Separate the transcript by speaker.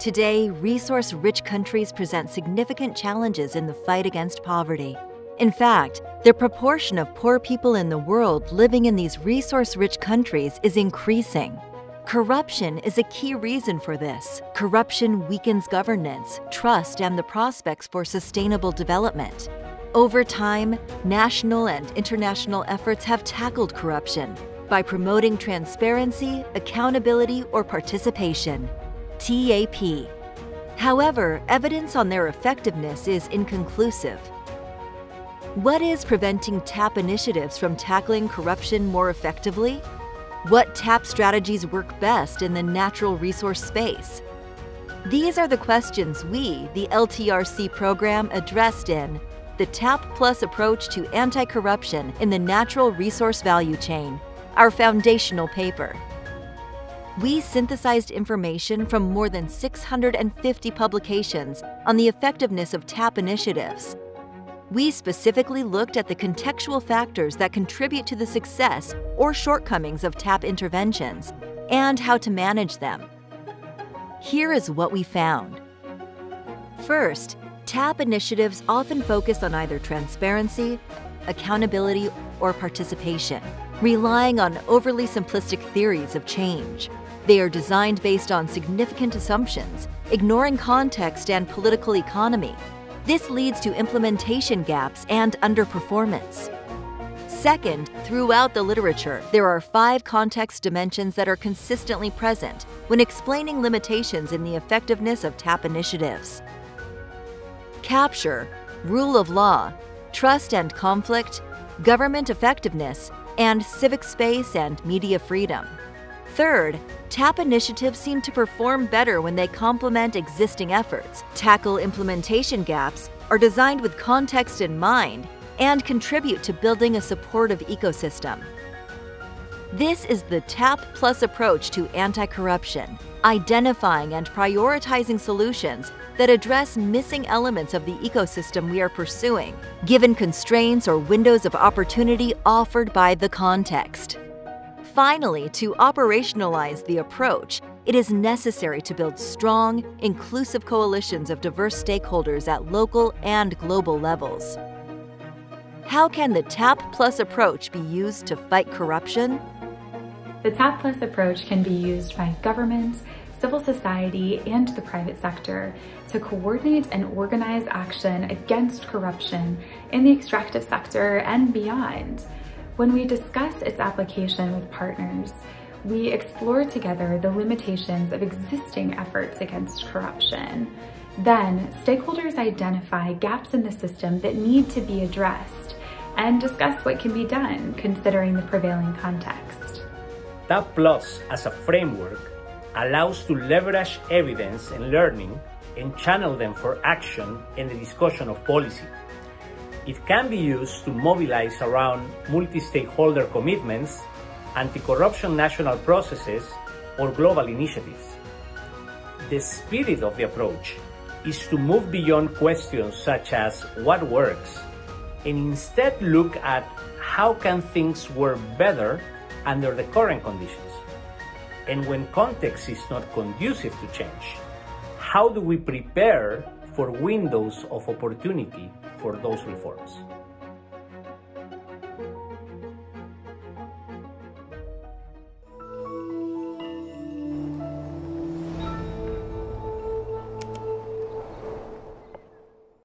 Speaker 1: Today, resource-rich countries present significant challenges in the fight against poverty. In fact, the proportion of poor people in the world living in these resource-rich countries is increasing. Corruption is a key reason for this. Corruption weakens governance, trust, and the prospects for sustainable development. Over time, national and international efforts have tackled corruption by promoting transparency, accountability, or participation. TAP. However, evidence on their effectiveness is inconclusive. What is preventing TAP initiatives from tackling corruption more effectively? What TAP strategies work best in the natural resource space? These are the questions we, the LTRC program, addressed in the TAP Plus Approach to Anti-Corruption in the Natural Resource Value Chain, our foundational paper. We synthesized information from more than 650 publications on the effectiveness of TAP initiatives. We specifically looked at the contextual factors that contribute to the success or shortcomings of TAP interventions and how to manage them. Here is what we found. First, TAP initiatives often focus on either transparency, accountability, or participation, relying on overly simplistic theories of change. They are designed based on significant assumptions, ignoring context and political economy. This leads to implementation gaps and underperformance. Second, throughout the literature, there are 5 context dimensions that are consistently present when explaining limitations in the effectiveness of TAP initiatives. Capture, rule of law, trust and conflict, government effectiveness, and civic space and media freedom. Third, TAP initiatives seem to perform better when they complement existing efforts, tackle implementation gaps, are designed with context in mind, and contribute to building a supportive ecosystem. This is the TAP Plus approach to anti-corruption, identifying and prioritizing solutions that address missing elements of the ecosystem we are pursuing, given constraints or windows of opportunity offered by the context. Finally, to operationalize the approach, it is necessary to build strong, inclusive coalitions of diverse stakeholders at local and global levels. How can the TAP Plus approach be used to fight corruption?
Speaker 2: The TAP Plus approach can be used by governments, civil society, and the private sector to coordinate and organize action against corruption in the extractive sector and beyond. When we discuss its application with partners, we explore together the limitations of existing efforts against corruption. Then, stakeholders identify gaps in the system that need to be addressed and discuss what can be done considering the prevailing context.
Speaker 3: TAP Plus as a framework allows to leverage evidence and learning and channel them for action in the discussion of policy. It can be used to mobilize around multi-stakeholder commitments, anti-corruption national processes, or global initiatives. The spirit of the approach is to move beyond questions such as what works, and instead look at how can things work better under the current conditions. And when context is not conducive to change, how do we prepare for windows of opportunity for those reforms?